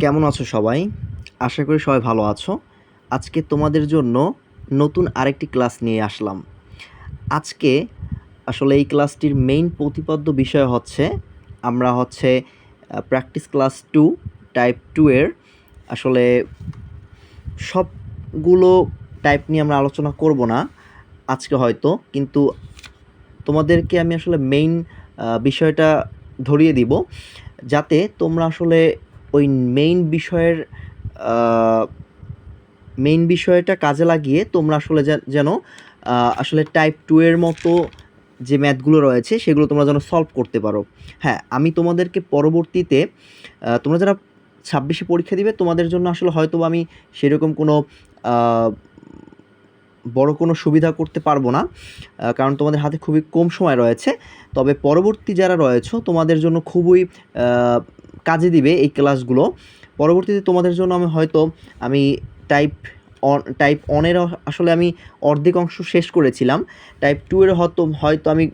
কেমন আছো সবাই? আশা করি সবাই ভালো আছো। আজকে তোমাদের জন্য নতুন আরেকটি ক্লাস নিয়ে আসলাম। আজকে আসলে এই ক্লাসটির মেইন প্রতিপাদ্য বিষয় হচ্ছে আমরা প্র্যাকটিস ক্লাস 2 টাইপ 2 এর আসলে সবগুলো টাইপ নিয়ে আমরা আলোচনা করব না আজকে হয়তো, কিন্তু তোমাদেরকে আমি আসলে মেইন বিষয়টা ধরিয়ে দিব, যাতে তোমরা আসলে ওই মেইন বিষয়ের মেইন বিষয়টা কাজে লাগিয়ে তোমরা আসলে যেন আসলে টাইপ 2 এর মতো যে ম্যাথগুলো রয়েছে সেগুলো তোমরা যেন সলভ করতে পারো। হ্যাঁ, আমি তোমাদেরকে পরবর্তীতে তোমরা যারা 26-এ পরীক্ষা দিবে তোমাদের জন্য আসলে হয়তো আমি সেরকম কোনো বড় কোনো সুবিধা করতে পারবো না, কারণ তোমাদের হাতে খুবই কম সময় রয়েছে। তবে পরবর্তী যারা রয়েছে তোমাদের জন্য খুবই কাজে দিবে এই ক্লাসগুলো। পরবর্তীতে তোমাদের জন্য আমি টাইপ অনের আসলে আমি অর্ধেক অংশ শেষ করেছিলাম। টাইপ 2 এর হয়তো আমি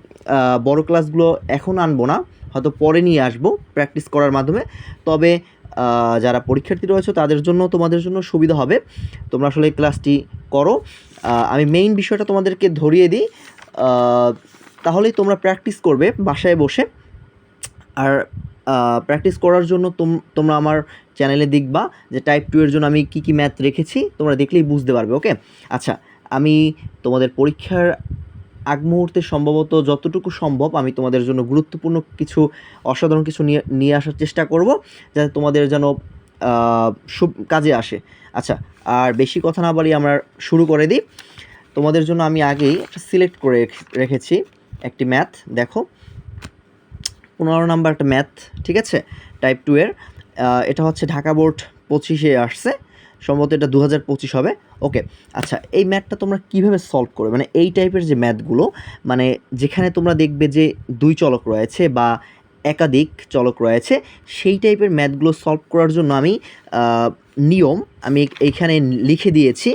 বড় ক্লাসগুলো এখন আনবো না, হয়তো পরে নিয়ে আসবো প্র্যাকটিস করার মাধ্যমে। তবে যারা পরীক্ষার্থী রয়েছে তাদের জন্য তোমাদের জন্য সুবিধা হবে, তোমরা আসলে এই ক্লাসটি করো। আমি মেইন বিষয়টা তোমাদেরকে ধরিয়ে দিই, তাহলেই তোমরা প্র্যাকটিস করবে বাসায় বসে। আর প্র্যাকটিস করার জন্য তোমরা আমার চ্যানেলে দেখবা যে টাইপ 2 এর জন্য আমি কী কী ম্যাথ রেখেছি, তোমরা দেখলেই বুঝতে পারবে। ওকে, আচ্ছা, আমি তোমাদের পরীক্ষার আগ মুহূর্তে সম্ভবত যতটুকু সম্ভব আমি তোমাদের জন্য গুরুত্বপূর্ণ কিছু, অসাধারণ কিছু নিয়ে আসার চেষ্টা করব, যাতে তোমাদের যেন কাজে আসে। আচ্ছা, আর বেশি কথা না বাড়িয়ে আমরা শুরু করে দিই। তোমাদের জন্য আমি আগেই একটা সিলেক্ট করে রেখেছি একটি ম্যাথ, দেখো 15 নাম্বার একটা ম্যাথ, ঠিক আছে, টাইপ 2 এর। এটা হচ্ছে ঢাকা বোর্ড 25-এ আসছে, সম্ভবত এটা 2025 হবে। ওকে, আচ্ছা, এই ম্যাথটা তোমরা কীভাবে সলভ করবে, মানে এই টাইপের যে ম্যাথগুলো, মানে যেখানে তোমরা দেখবে যে দুই চলক রয়েছে বা একাধিক চলক রয়েছে, সেই টাইপের ম্যাথগুলো সলভ করার জন্য নিয়ম আমি এইখানে লিখে দিয়েছি।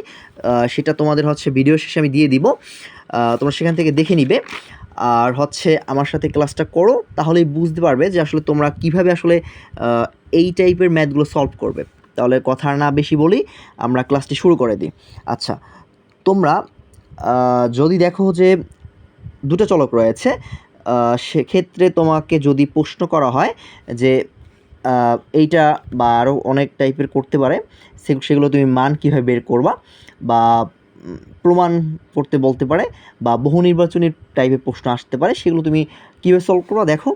সেটা তোমাদের ভিডিও শেষে আমি দিয়ে দিব, তোমরা সেখান থেকে দেখে নিবে। আর আমার সাথে ক্লাসটা করো, তাহলেই বুঝতে পারবে যে আসলে তোমরা কীভাবে আসলে এই টাইপের ম্যাথগুলো সলভ করবে। তাহলে কথা না বেশি বলি, আমরা ক্লাসটি শুরু করে দিই। আচ্ছা, তোমরা যদি দেখো যে দুটো চলক রয়েছে, সেক্ষেত্রে তোমাকে যদি প্রশ্ন করা হয় যে এইটা বা আরও অনেক টাইপের করতে পারে, সেগুলো তুমি মান কীভাবে বের করবা বা প্রমাণ করতে বলতে পারে, বা বহু নির্বাচনী টাইপের প্রশ্ন আসতে পারে, সেগুলো তুমি কীভাবে সলভ করবা। দেখো,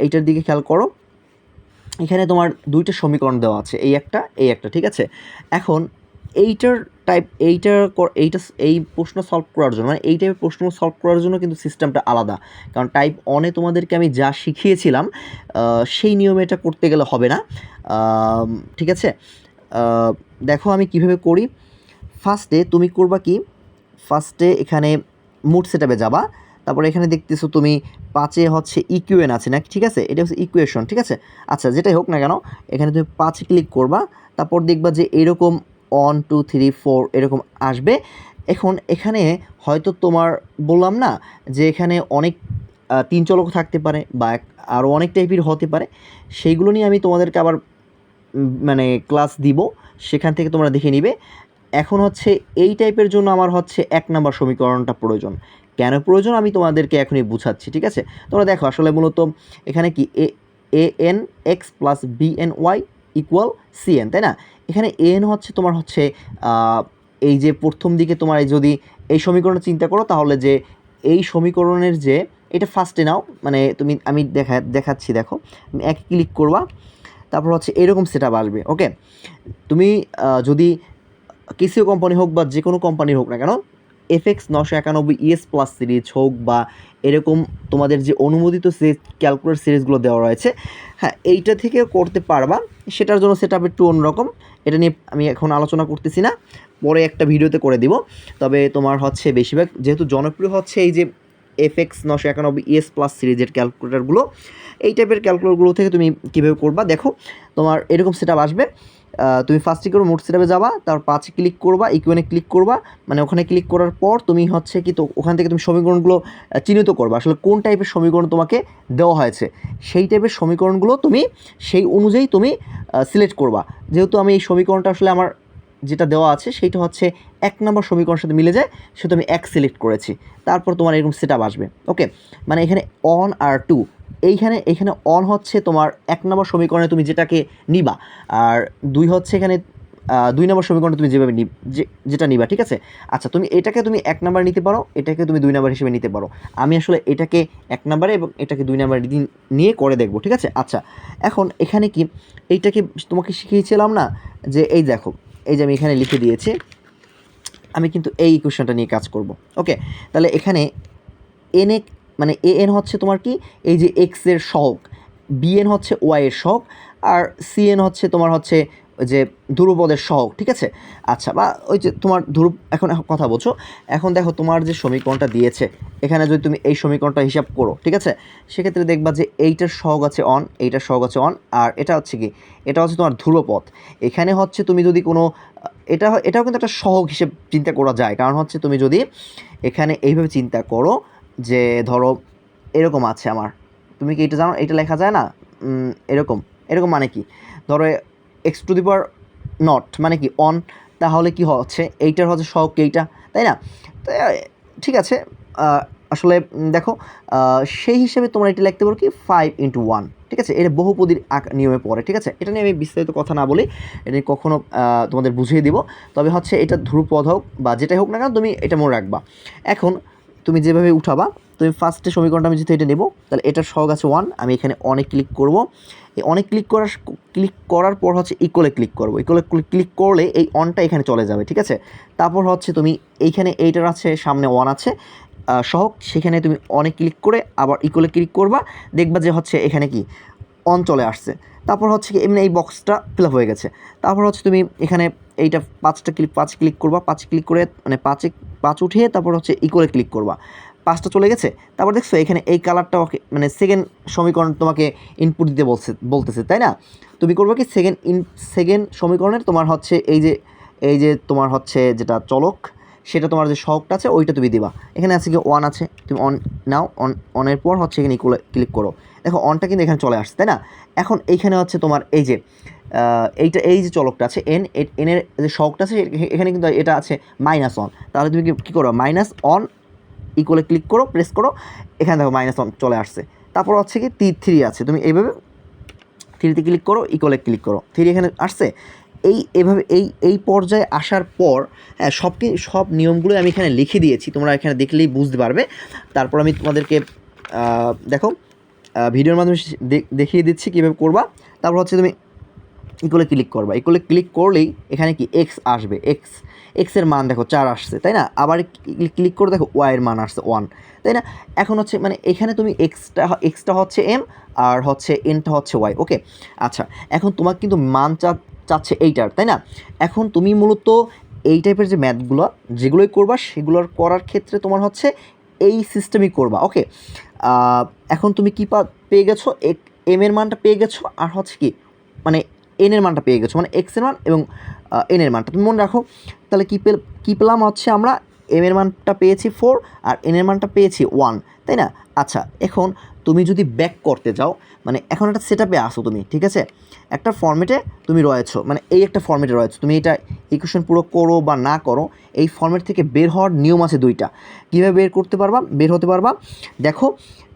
এইটার দিকে খেয়াল করো, এখানে তোমার দুইটা সমীকরণ দেওয়া আছে, এই একটা, ঠিক আছে। এখন এই প্রশ্ন সলভ করার জন্য, মানে এই টাইপের প্রশ্ন সলভ করার জন্য কিন্তু সিস্টেমটা আলাদা, কারণ টাইপ অনে তোমাদেরকে আমি যা শিখিয়েছিলাম সেই নিয়মে এটা করতে গেলে হবে না, ঠিক আছে। দেখো আমি কিভাবে করি। ফার্স্টে তুমি করবা কি, ফার্স্টে এখানে মুড সেটআপে যাবা, তারপরে এখানে দেখতেছো তুমি 5-এ ইকুয়েশন আছে না, ঠিক আছে, এটা হচ্ছে ইকুয়েশন, ঠিক আছে। আচ্ছা, যেটাই হোক না কেন, এখানে তুমি 5-এ ক্লিক করবা, তারপর দেখবা যে এরকম 1 2 3 4 এরকম আসবে। এখন এখানে হয়তো তোমার বললাম না যে এখানে অনেক 3 চলক থাকতে পারে বা আরও অনেক টাইপের হতে পারে, সেইগুলো নিয়ে আমি তোমাদেরকে আবার মানে ক্লাস দিব, সেখান থেকে তোমরা দেখে নিবে। এখন এই টাইপের জন্য আমার 1 নাম্বার সমীকরণটা প্রয়োজন। কেন প্রয়োজন আমি তোমাদেরকে এখনই বুঝাচ্ছি, ঠিক আছে। তোমরা দেখো আসলে মূলত এখানে কি an x plus bny equal cn, তাই না। এখানে an তোমার এই যে প্রথম দিকে তোমার যদি এই সমীকরণটা চিন্তা করো, তাহলে যে এই সমীকরণের যে এটা ফার্স্টে নাও, মানে আমি দেখাচ্ছি, দেখো তুমি এক ক্লিক করবা, তারপর এরকম সেট আপ আসবে। ওকে, তুমি যদি কেসিও কোম্পানি হোক বা যে কোনো কোম্পানির হোক না কেন, FX 991 ES প্লাস সিরিজ হোক বা এরকম তোমাদের যে অনুমোদিত ক্যালকুলেটর সিরিজগুলো দেওয়া রয়েছে, হ্যাঁ, এইটা থেকে করতে পারবা। সেটার জন্য সেট আপ একটু অন্যরকম, এটা নিয়ে আমি এখন আলোচনা করতেছি না, পরে একটা ভিডিওতে করে দিব। তবে তোমার বেশিরভাগ যেহেতু জনপ্রিয় এই যে FX 991 ES প্লাস সিরিজের ক্যালকুলেটরগুলো, এই টাইপের ক্যালকুলেটরগুলো থেকে তুমি কীভাবে করবা, দেখো তোমার এরকম সেট আপ আসবে। তুমি ফার্স্টে করো মোড সেটআপে যাবা, তারপর 5 ক্লিক করবা, ইকুয়েশনে ক্লিক করবা, মানে ওখানে ক্লিক করার পর তুমি হচ্ছে কি তো ওখান থেকে তুমি সমীকরণগুলো চিহ্নিত করবা আসলে কোন টাইপের সমীকরণ তোমাকে দেওয়া হয়েছে, সেই টাইপের সমীকরণগুলো তুমি সেই অনুযায়ী তুমি সিলেক্ট করবা। যেহেতু আমি এই সমীকরণটা আসলে আমার যেটা দেওয়া আছে সেইটা হচ্ছে 1 নম্বর সমীকরণের সাথে মিলে যায়, সেটা আমি 1 সিলেক্ট করেছি। তারপর তোমার এরকম সেটআপ আসবে। ওকে, মানে এখানে অন আর টু, এইখানে অন হচ্ছে তোমার 1 নম্বর সমীকরণে তুমি যেটাকে নিবা, আর 2 হচ্ছে এখানে 2 নম্বর সমীকরণে তুমি যেভাবে যেটা নিবা, ঠিক আছে। আচ্ছা, তুমি এটাকে তুমি 1 নাম্বার নিতে পারো, এটাকে তুমি 2 নাম্বার হিসেবে নিতে পারো। আমি আসলে এটাকে 1 নাম্বারে এবং এটাকে 2 নাম্বারে নিয়ে করে দেখবো, ঠিক আছে। আচ্ছা, এখন এখানে কি এইটাকে তোমাকে শিখিয়েছিলাম না যে এই দেখো, এই যে আমি এখানে লিখে দিয়েছি, আমি কিন্তু এই ইকুয়েশনটা নিয়ে কাজ করব। ওকে, তাহলে এখানে এন মানে এ এন হচ্ছে তোমার কি এই যে এক্স এর সহগ, বিএন হচ্ছে ওয়াই এর সহগ, আর সিএন হচ্ছে তোমার হচ্ছে ওই যে ধ্রুবপদের সহগ, ঠিক আছে। আচ্ছা, বা ওই যে তোমার এখন কথা বলছো, এখন দেখো তোমার যে সমীকরণটা দিয়েছে এখানে যদি তুমি এই সমীকরণটা হিসাব করো, ঠিক আছে, সেক্ষেত্রে দেখবা যে এইটার সহগ আছে অন, এইটার সহগ আছে অন, আর এটা হচ্ছে কি, এটা হচ্ছে তোমার ধ্রুবপদ। এখানে হচ্ছে তুমি যদি কোনো এটাও কিন্তু একটা সহগ হিসেব চিন্তা করা যায়, কারণ হচ্ছে তুমি যদি এখানে এইভাবে চিন্তা করো যে ধরো এরকম আছে আমার, তুমি কি এটা জানো, এটা লেখা যায় না এরকম, এরকম মানে কি, ধরো x to the power not মানে কি অন, তাহলে কি হচ্ছে এইটার হচ্ছে সহগ এইটা, তাই না। তো ঠিক আছে, আসলে দেখো সেই হিসেবে তোমরা এটা লিখতে পারো কি 5 × 1, ঠিক আছে। এটা বহুপদীর নিয়মে পড়ে, ঠিক আছে। এটা নিয়ে আমি বিস্তারিত কথা না বলি, এটা নিয়ে কখনো তোমাদের বুঝিয়ে দিব। তবে হচ্ছে এটা ধ্রুপদ হোক বা যেটাই হোক না কেন তুমি এটা মনে রাখবা। এখন তুমি যেভাবে উঠাবা, তুমি ফার্স্টে সমীকরণটা আমি যেহেতু এটা নেব, তাহলে এটার সহগ আছে 1, আমি এখানে অনেক ক্লিক করব। এই অনেক ক্লিক করার পর হচ্ছে ইকুয়ালে ক্লিক করব, ইকুয়ালে ক্লিক করলে এই অনটা এখানে চলে যাবে, ঠিক আছে। তারপর হচ্ছে তুমি এইখানে এইটার আছে সামনে 1 আছে সহগ, সেখানে তুমি অনেক ক্লিক করে আবার ইকুয়ালে ক্লিক করবা, দেখবা যে হচ্ছে এখানে কি অন চলে আসছে। তারপর হচ্ছে কি এমনি এই বক্সটা ফিল আপ হয়ে গেছে। তারপর হচ্ছে তুমি এখানে এইটা 5 ক্লিক করবা, 5 ক্লিক করে মানে 5 উঠিয়ে তারপর হচ্ছে ইকুয়ালে ক্লিক করবা, 5টা চলে গেছে। তারপর দেখছো এখানে এই কালারটা মানে সেকেন্ড সমীকরণ তোমাকে ইনপুট দিতে বলতেছে, তাই না। তুমি করবে কি সেকেন্ড সমীকরণের তোমার হচ্ছে এই যে তোমার হচ্ছে যেটা চলক, সেটা তোমার যে সহগটা আছে ওইটা তুমি দিবা। এখানে আছে কি 1 আছে, তুমি অন নাও, অনের পর হচ্ছে এখানে ইকুয়ালে ক্লিক করো, দেখো অনটা কিন্তু এখানে চলে আসছে, তাই না। এখন এইখানে হচ্ছে তোমার এই যে এই যে চলকটা আছে এনের যে সহগটা আছে এখানে কিন্তু এটা আছে -1, তাহলে তুমি কী করো মাইনাস অন ইকুয়ালে ক্লিক করো, প্রেস করো, এখানে দেখো -1 চলে আসছে। তারপর হচ্ছে কি 3 আছে, তুমি এইভাবে 3তে ক্লিক করো, ইকুয়ালে ক্লিক করো, 3 এখানে আসছে। এভাবে এই পর্যায়ে আসার পর হ্যাঁ সব নিয়মগুলো আমি এখানে লিখে দিয়েছি, তোমরা এখানে দেখলেই বুঝতে পারবে। তারপর আমি তোমাদেরকে দেখো ভিডিওর মাধ্যমে দেখিয়ে দিচ্ছি কীভাবে করবা। তারপর হচ্ছে তুমি ইকুয়ালে ক্লিক করবা, ইকুয়ালে ক্লিক করলেই এখানে কি এক্স আসবে, এক্সের মান দেখো 4 আসছে, তাই না। আবার ক্লিক করে দেখো ওয়াইয়ের মান আসছে 1, তাই না। এখন হচ্ছে মানে এখানে তুমি এক্সটা হচ্ছে এম আর হচ্ছে এনটা হচ্ছে ওয়াই। ওকে, আচ্ছা, এখন তোমার কিন্তু মান চাচ্ছে এইটার, তাই না। এখন তুমি মূলত এই টাইপের যে ম্যাথগুলো যেগুলোই করবা সেগুলোর করার ক্ষেত্রে তোমার হচ্ছে এই সিস্টেমই করবা। ওকে, এখন তুমি কী পেয়ে গেছো, এম এর মানটা পেয়ে গেছো, আর হচ্ছে কি মানে এন এর মানটা পেয়ে গেছো, মানে এক্স এর মান এবং এন এর মানটা তুমি মনে রাখো। তাহলে কী পেলাম হচ্ছে আমরা এম এর মানটা পেয়েছি 4 আর এন এর মানটা পেয়েছি 1, তাই না। আচ্ছা, এখন তুমি যদি ব্যাক করতে যাও, মানে এখন একটা সেটআপে আসো তুমি, ঠিক আছে, একটা ফর্মেটে তুমি রয়েছো, মানে এই একটা ফর্মেটে রয়েছো, তুমি এটা ইকুয়েশন পুরো করো বা না করো, এই ফর্মেট থেকে বের হওয়ার নিয়ম আছে 2টা। কীভাবে বের হতে পারবা, দেখো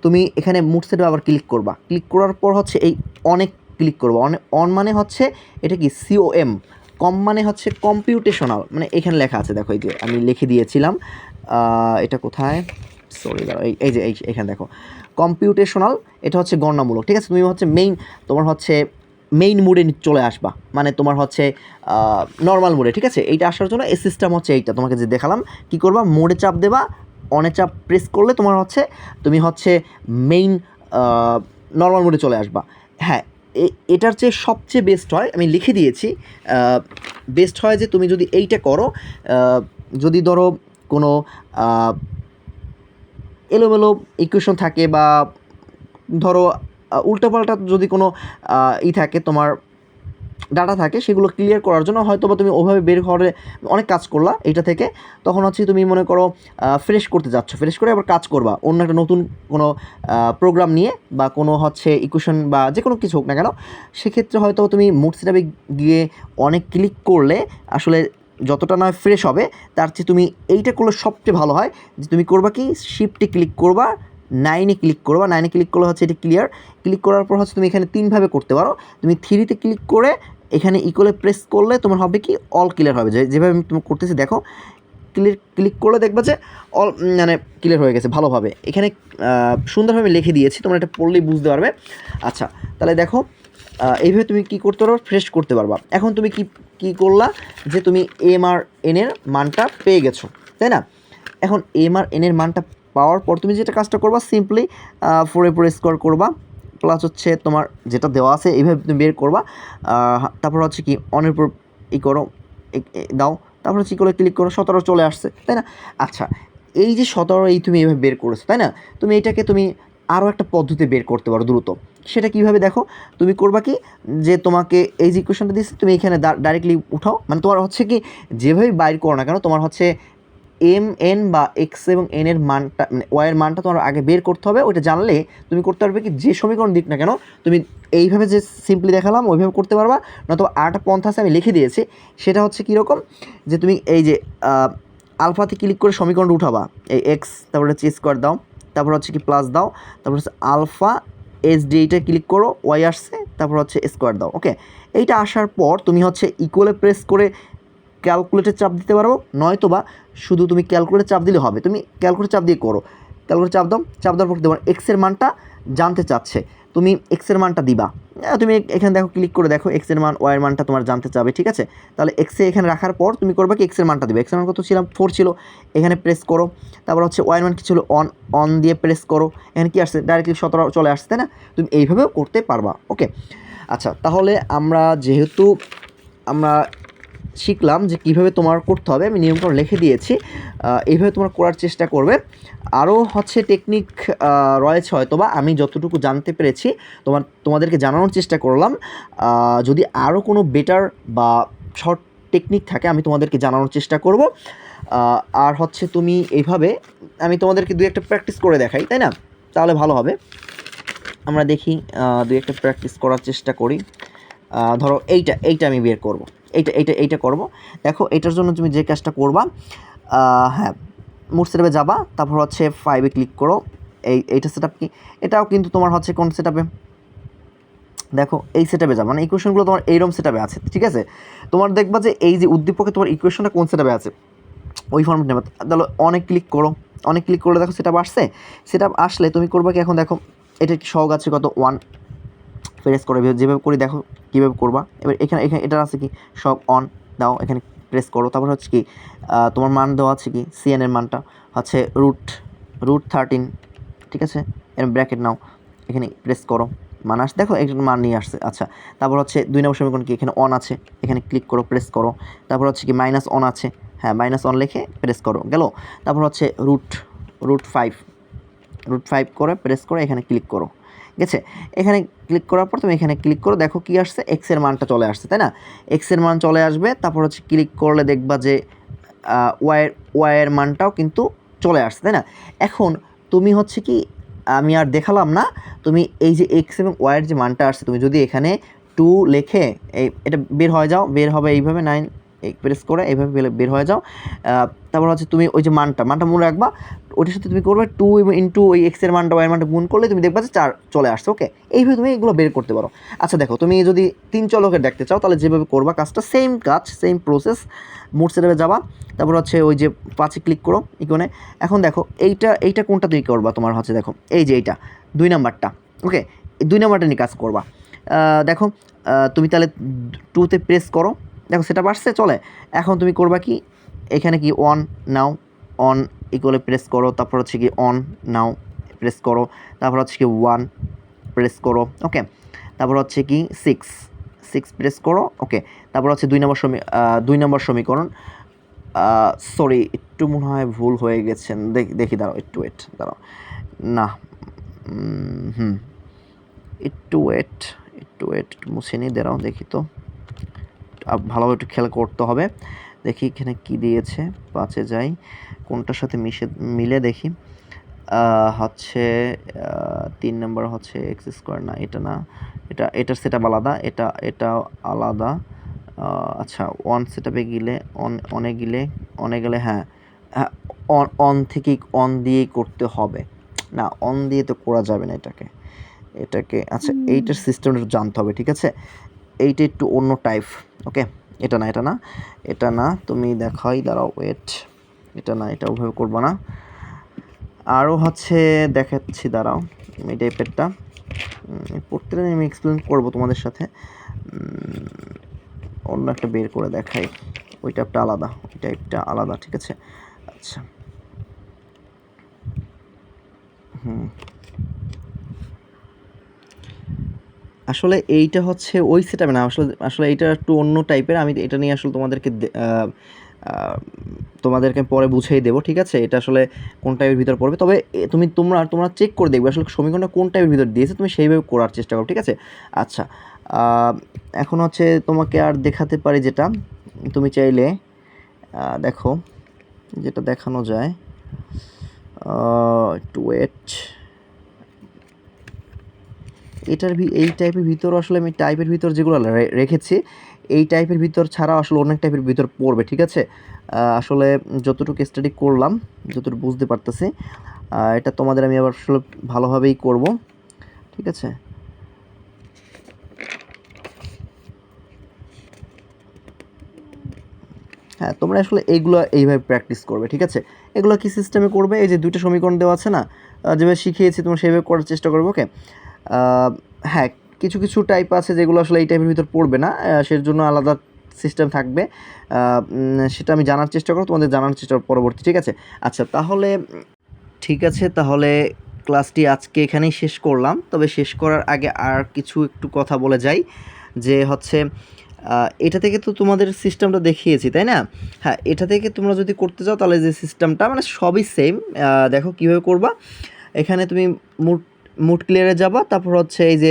তুমি এখানে মুড সেটে আবার ক্লিক করবা, ক্লিক করার পর হচ্ছে এই অনেক ক্লিক করবো, অন মানে হচ্ছে এটা কি COM, কম মানে হচ্ছে কম্পিউটেশনাল, মানে এখানে লেখা আছে দেখো, এই যে আমি লিখে দিয়েছিলাম, এটা কোথায়, সরি দাঁড়াও, এই যে এখানে দেখো কম্পিউটেশনাল, এটা হচ্ছে গণনামূলক, ঠিক আছে। তুমি হচ্ছে তোমার হচ্ছে মেইন মোডে চলে আসবা, মানে তোমার হচ্ছে নর্মাল মোডে, ঠিক আছে। এইটা আসার জন্য এই সিস্টেম হচ্ছে এইটা তোমাকে যে দেখালাম, কী করবা, মোডে চাপ দেবা, অনে চাপ প্রেস করলে তোমার হচ্ছে তুমি হচ্ছে মেইন নর্মাল মোডে চলে আসবা। হ্যাঁ, এটার চেয়ে সবচেয়ে বেস্ট হয়, আমি লিখে দিয়েছি, বেস্ট হয় যে তুমি যদি এইটা করো, যদি ধরো কোনো এলোমেলো ইকুয়েশন থাকে বা ধরো উল্টোপাল্টা যদি কোনো থাকে তোমার ডাটা থাকে সেগুলো ক্লিয়ার করার জন্য হয়তো বা তুমি ওভাবে বের করে অনেক কাজ করলা এইটা থেকে, তখন হচ্ছে তুমি মনে করো ফ্রেশ করতে যাচ্ছ, ফ্রেশ করে আবার কাজ করবা অন্য একটা নতুন কোনো প্রোগ্রাম নিয়ে বা কোনো হচ্ছে ইকুয়েশন বা যে কোনো কিছু হোক না কেন, সেক্ষেত্রে হয়তো তুমি মুড সেটআপে গিয়ে অনেক ক্লিক করলে আসলে যতটা নয় ফ্রেশ হবে, তার চেয়ে তুমি এইটা করলে সবচেয়ে ভালো হয় যে তুমি করবা কি শিফটে ক্লিক করবা, 9-এ ক্লিক করবা, 9-এ ক্লিক করলে হচ্ছে এটা ক্লিয়ার, ক্লিক করার পর হচ্ছে তুমি এখানে 3ভাবে করতে পারো। তুমি 3-তে ক্লিক করে এখানে ইকুয়ালে প্রেস করলে তোমার হবে কি অল ক্লিয়ার হবে, যেভাবে আমি তুমি করতেছি দেখো, ক্লিক করলে দেখবা যে অল মানে ক্লিয়ার হয়ে গেছে ভালোভাবে। এখানে সুন্দরভাবে লিখে দিয়েছি, তোমরা এটা পড়লেই বুঝতে পারবে। আচ্ছা তাহলে দেখো এইভাবে তুমি কী করতে পারো, ফ্রেশ করতে পারবা। এখন তুমি কি করলা যে তুমি এম আর এন এর মানটা পেয়ে গেছো, তাই না? এখন এম আর এন এর মানটা পাওয়ার পর তুমি যেটা কাজটা করবা, সিম্পলি 4 উপর স্কোয়ার করবা, প্লাস হচ্ছে তোমার যেটা দেওয়া আছে এইভাবে তুমি বের করবা। তারপর হচ্ছে কি অনের উপর করো দাও, তারপর হচ্ছে করে ক্লিক করো, 17 চলে আসছে, তাই না? আচ্ছা এই যে 17 এই তুমি এইভাবে বের করেছো, তাই না? তুমি এটাকে তুমি আরও একটা পদ্ধতি বের করতে পারো দ্রুত। সেটা কীভাবে দেখো, তুমি করবা কি যে তোমাকে এই যে ইকুয়েশনটা দিচ্ছি তুমি এখানে ডাইরেক্টলি উঠাও, মানে তোমার হচ্ছে কি যেভাবেই বাইর করো না কেন তোমার হচ্ছে এম এন বা এক্স এবং এন এর মানটা ওয়াইয়ের মানটা তোমার আগে বের করতে হবে। ওইটা জানলে তুমি করতে পারবে কি যে সমীকরণ দিক না কেন তুমি এইভাবে যে সিম্পলি দেখালাম ওইভাবে করতে পারবা। নয়তো আরেকটা পন্থা আছে আমি লিখে দিয়েছি, সেটা হচ্ছে কীরকম যে তুমি এই যে আলফাতে ক্লিক করে সমীকরণটা উঠাবা, এই এক্স তারপরে হচ্ছে স্কোয়ার দাও, তারপর হচ্ছে কি প্লাস দাও, তারপর হচ্ছে আলফা এস ডি এইটা ক্লিক করো, ওয়াই আসছে, তারপর হচ্ছে স্কোয়ার দাও। ওকে, এইটা আসার পর তুমি হচ্ছে ইকুয়ালে প্রেস করে ক্যালকুলেটর চাপ দিতে পারো, নয়তো বা শুধু তুমি ক্যালকুলেটর চাপ দিলে হবে। তুমি ক্যালকুলেটর চাপ দিয়ে করো, ক্যালকুলেটর চাপ দাও, চাপ দেওয়ার পর তোমার এক্সের মানটা জানতে চাচ্ছে, তুমি এক্সের মানটা দিবা। তুমি এখানে দেখো ক্লিক করে দেখো এক্সের মান ওয়াইয়ের মানটা তোমার জানতে চাবে, ঠিক আছে? তাহলে এক্সে এখানে রাখার পর তুমি করবে কি এক্সের মানটা দিবে। এক্সের মান কত ছিল, 4 ছিল, এখানে প্রেস করো। তারপর হচ্ছে ওয়াইয়ের মান কী ছিল, অন দিয়ে প্রেস করো, এখানে কি আসছে ডাইরেক্টলি 17 চলে আসছে, তাই না? তুমি এইভাবেও করতে পারবা। ওকে আচ্ছা, তাহলে আমরা যেহেতু আমরা শিখলাম যে কীভাবে তোমার করতে হবে, আমি নিয়মটা লিখে দিয়েছি, এইভাবে তোমার করার চেষ্টা করবে। আরও হচ্ছে টেকনিক রয়েছে হয়তো বা আমি যতটুকু জানতে পেরেছি তোমাদেরকে জানানোর চেষ্টা করলাম। যদি আরও কোনো বেটার বা শর্ট টেকনিক থাকে আমি তোমাদেরকে জানানোর চেষ্টা করব। আর হচ্ছে তুমি এইভাবে আমি তোমাদেরকে 2-1টা প্র্যাকটিস করে দেখাই, তাই না? তাহলে ভালো হবে। আমরা দেখি 2-1টা প্র্যাকটিস করার চেষ্টা করি। ধরো এইটা আমি বের করব, এইটা করব। দেখো এটার জন্য তুমি যে কাজটা করবা, হ্যাঁ মুড সেটআপে যাবা, তারপর হচ্ছে 5-এ ক্লিক করো। এইটা সেটআপ কি, এটাও কিন্তু তোমার হচ্ছে কোন সেটআপে, দেখো এই সেটআপে যাবা, মানে ইকুয়েশনগুলো তোমার এইরকম সেটআপে আছে, ঠিক আছে? তোমার দেখবা যে এই যে উদ্দীপকে তোমার ইকুয়েশনটা কোন সেটআপে আছে ওই ফর্মেট নেবে। তাহলে অনেক ক্লিক করো, অনেক ক্লিক করলে দেখো সেটআপ আসছে। সেটআপ আসলে তুমি করবা কি, এখন দেখো এটা কি সহগ আছে কত 1, প্রেস করে যেভাবে করি দেখো কীভাবে করবা। এবার এখানে এটার আছে কি সব অন দাও, এখানে প্রেস করো। তারপর হচ্ছে কি তোমার মান দেওয়া আছে কি সিএন এর মানটা হচ্ছে রুট 13, ঠিক আছে? এর ব্র্যাকেট নাও, এখানে প্রেস করো, মান আসছে দেখো একটা মান নিয়ে আসছে। আচ্ছা তারপর হচ্ছে 2 নম্বর সমীকরণ কি এখানে অন আছে, এখানে ক্লিক করো, প্রেস করো। তারপর হচ্ছে কি মাইনাস অন আছে, হ্যাঁ মাইনাস অন লিখে প্রেস করো, গেল। তারপর হচ্ছে রুট 5 করে প্রেস করে এখানে ক্লিক করো, গেছে? এখানে ক্লিক করার পর তুমি এখানে ক্লিক করো, দেখো কি আসছে, এক্সের মানটা চলে আসছে, তাই না? এক্সের মান চলে আসবে। তারপর হচ্ছে ক্লিক করলে দেখবা যে ওয়াইয়ের মানটাও কিন্তু চলে আসছে, তাই না? এখন তুমি হচ্ছে কি আমি আর দেখালাম না, তুমি এই যে এক্স এবং ওয়াইয়ের যে মানটা আসছে তুমি যদি এখানে 2 লিখে এটা বের হয়ে যাও, বের হবে এইভাবে 9 প্রেস করে এইভাবে বের হয়ে যাও। তারপর হচ্ছে তুমি ওই যে মানটা মনে রাখবা, ওইটার সাথে তুমি করবে 2 ইন্টু ওই এক্সের মানটা ওয়াইয়ের মানটা গুণ করলে তুমি দেখবা যে 4 চলে আসছে। ওকে, এইভাবে তুমি এগুলো বের করতে পারো। আচ্ছা দেখো তুমি যদি 3 চলকের দেখতে চাও তাহলে যেভাবে করবা কাজটা সেম কাজ, সেম প্রসেস। মুড সেটআপে যাবা, তারপর হচ্ছে ওই যে 5-এ ক্লিক করো ইকনে। এখন দেখো এইটা কোনটা তুমি করবা, তোমার হচ্ছে দেখো এই যে এইটা 2 নাম্বারটা। ওকে, এই 2 নাম্বারটা নিয়ে কাজ করবা। দেখো তুমি তাহলে 2-তে প্রেস করো, দেখো সেটা আসছে চলে। এখন তুমি করবা কি এখানে কি অন নাও, অন ইকুয়ালে প্রেস করো, তারপর হচ্ছে কি অন নাও প্রেস করো, তারপর হচ্ছে কি 1 প্রেস করো। ওকে, তারপর হচ্ছে কি 6 প্রেস করো। ওকে, তারপর হচ্ছে 2 নম্বর সমীকরণ, সরি একটু মনে হয় ভুল হয়ে গেছেন, দেখি দাঁড়াও একটু ওয়েট, দাঁড়াও না একটু ওয়েট একটু মুছে নিই, দাঁড়াও দেখি তো ভালোভাবে একটু খেয়াল করতে হবে। দেখি এখানে কি দিয়েছে, 5-এ যাই, কোনটার সাথে মিলে দেখি। হচ্ছে 3 নম্বর হচ্ছে এক্স স্কোয়ার, না এটা না, এটার সেটআপ আলাদা, এটা আলাদা। আচ্ছা, অন সেটআপে গেলে অনে গেলে হ্যাঁ, অন থেকেই অন দিয়েই করতে হবে। না, অন দিয়ে তো করা যাবে না এটাকে। আচ্ছা, এইটার সিস্টেমটা একটু জানতে হবে, ঠিক আছে? এইটা একটু অন্য টাইপ। ওকে, এটা না, তুমি দেখাই, দাঁড়াও, ওয়েট, এটা না, এটা ওভাবে করবো না। আরও হচ্ছে দেখাচ্ছি, দাঁড়াও, এই টাইপেরটা প্রত্যেকটা আমি এক্সপ্লেন করবো তোমাদের সাথে। অন্য একটা বের করে দেখাই, ওই টাইপটা আলাদা, ঠিক আছে? আচ্ছা, আসলে এইটা হচ্ছে ওই সেটআপে না, আসলে এইটা একটু অন্য টাইপের। আমি এটা নিয়ে আসলে তোমাদেরকে পরে বুঝিয়ে দেবো, ঠিক আছে? এটা আসলে কোন টাইপের ভিতর পড়বে। তবে তোমরা চেক করে দেখবে আসলে সমীকরণটা কোন টাইপের ভিতর দিয়েছে, তুমি সেইভাবে করার চেষ্টা করো, ঠিক আছে? আচ্ছা, এখন হচ্ছে তোমাকে আর দেখাতে পারি, যেটা তুমি চাইলে দেখো, যেটা দেখানো যায়, একটু ওয়েট। এই টাইপের ভিতর আসলে আমি টাইপের ভিতর যেগুলো রেখেছি, এই টাইপের ভিতর ছাড়া আসলে অনেক টাইপের ভিতর পড়বে, ঠিক আছে? আসলে যতটুকু স্টাডি করলাম, যতটুকু বুঝতে পারতেছি, এটা তোমাদের আমি আবার আসলে ভালোভাবেই করব, ঠিক আছে? হ্যাঁ, তোমরা আসলে এইগুলো এইভাবে প্র্যাকটিস করবে, ঠিক আছে? এগুলো কি সিস্টেমে করবে, এই যে 2টা সমীকরণ দেওয়া আছে না, যেভাবে শিখিয়েছি তোমরা সেইভাবে করার চেষ্টা করবে, ওকে? হ্যাঁ, কিছু টাইপ আছে যেগুলো আসলে এই টাইপের ভিতর পড়বে না, সের জন্য আলাদা সিস্টেম থাকবে। সেটা আমি জানার চেষ্টা করব, তোমাদের জানার চেষ্টা পরবর্তী, ঠিক আছে? আচ্ছা, তাহলে ঠিক আছে, তাহলে ক্লাসটি আজকে এখানেই শেষ করলাম। তবে শেষ করার আগে আর একটু কথা বলে যাই, যে হচ্ছে এটা থেকে তো তোমাদের সিস্টেমটা দেখিয়েছি, তাই না? হ্যাঁ, এটা থেকে তোমরা যদি করতে চাও তাহলে যে সিস্টেমটা মানে সবই সেম। দেখো কীভাবে করবা। এখানে তুমি মুড ক্লিয়ারে যাবা, তারপর হচ্ছে এই যে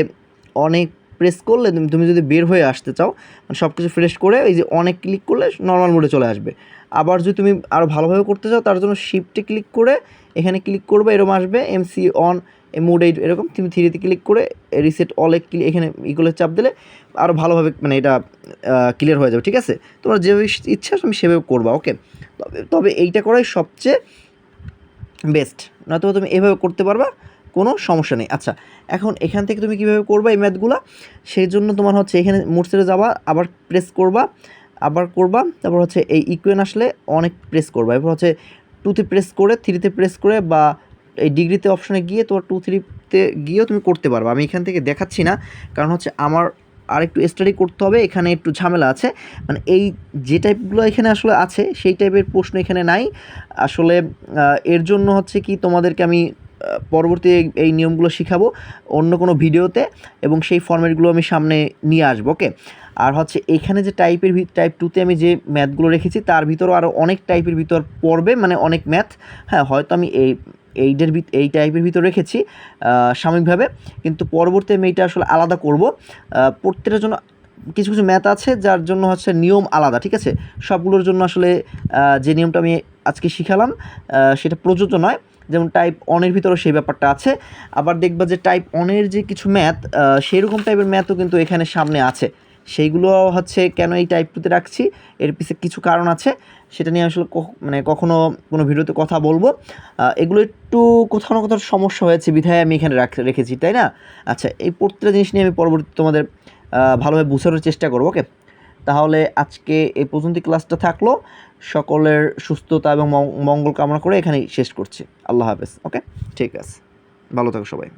অনেক প্রেস করলে তুমি যদি বের হয়ে আসতে চাও, মানে সব কিছু ফ্রেশ করে এই যে অনেক ক্লিক করলে নর্মাল মোডে চলে আসবে। আবার যদি তুমি আরও ভালোভাবে করতে চাও, তার জন্য শিফটে ক্লিক করে এখানে ক্লিক করবে, এরকম আসবে এমসি অন মোড 8, এরকম তুমি 3তে ক্লিক করে রিসেট অলে এখানে ইগুলো চাপ দিলে আরও ভালোভাবে মানে এটা ক্লিয়ার হয়ে যাবে, ঠিক আছে? তোমার যেভাবে ইচ্ছা তুমি সেভাবে করবা, ওকে? তবে এইটা করাই সবচেয়ে বেস্ট, নয়তো তুমি এভাবে করতে পারবা, কোনো সমস্যা নেই। আচ্ছা, এখন এখান থেকে তুমি কীভাবে করবা এই ম্যাথগুলো, সেই জন্য তোমার হচ্ছে এখানে মোড সেটে যাবা, আবার প্রেস করবা, তারপর হচ্ছে এই ইকুয়েশন আসলে অনেক প্রেস করবা, এরপর হচ্ছে 2তে প্রেস করে 3তে প্রেস করে, বা এই ডিগ্রিতে অপশনে গিয়ে তোমার 2-3তে গিয়েও তুমি করতে পারবা। আমি এখান থেকে দেখাচ্ছি না, কারণ হচ্ছে আমার আর একটু স্টাডি করতে হবে, এখানে একটু ঝামেলা আছে। মানে এই যে টাইপগুলো এখানে আসলে আছে সেই টাইপের প্রশ্ন এখানে নাই আসলে। এর জন্য হচ্ছে কি, তোমাদেরকে আমি পরবর্তী এই নিয়মগুলো শিখাবো অন্য কোনো ভিডিওতে, এবং সেই ফর্ম্যাটগুলো আমি সামনে নিয়ে আসবো, ওকে? আর হচ্ছে এখানে যে টাইপ 2তে আমি যে ম্যাথগুলো রেখেছি, তার ভিতরেও আরও অনেক টাইপের ভিতর পড়বে, মানে অনেক ম্যাথ। হ্যাঁ, হয়তো আমি এই টাইপের ভিতর রেখেছি সাময়িকভাবে, কিন্তু পরবর্তী আমি এইটা আসলে আলাদা করব। প্রত্যেকটার জন্য কিছু ম্যাথ আছে যার জন্য হচ্ছে নিয়ম আলাদা, ঠিক আছে? সবগুলোর জন্য আসলে যে নিয়মটা আমি আজকে শিখালাম সেটা প্রযোজ্য নয়। যেমন টাইপ অনের ভিতরেও সেই ব্যাপারটা আছে। আবার দেখবা যে টাইপ অনের যে কিছু ম্যাথ, সেরকম টাইপের ম্যাথও কিন্তু এখানে সামনে আছে। সেইগুলো হচ্ছে কেন এই টাইপ 2তে রাখছি, এর পিছনে কিছু কারণ আছে, সেটা নিয়ে আসলে মানে কখনো কোনো ভিডিওতে কথা বলবো। এগুলো একটু কোথাও না কোথাও সমস্যা হয়েছে বিধায় আমি এখানে রেখেছি, তাই না? আচ্ছা, এই প্রত্যেকটা জিনিস নিয়ে আমি পরবর্তী তোমাদের ভালোভাবে বোঝানোর চেষ্টা করবো, ওকে? তাহলে আজকে এই পর্যন্ত ক্লাসটা থাকলো। সকলের সুস্থতা এবং মঙ্গল কামনা করে এখানেই শেষ করছি। আল্লাহ হাফেজ, ওকে? ঠিক আছে, ভালো থাকো সবাই।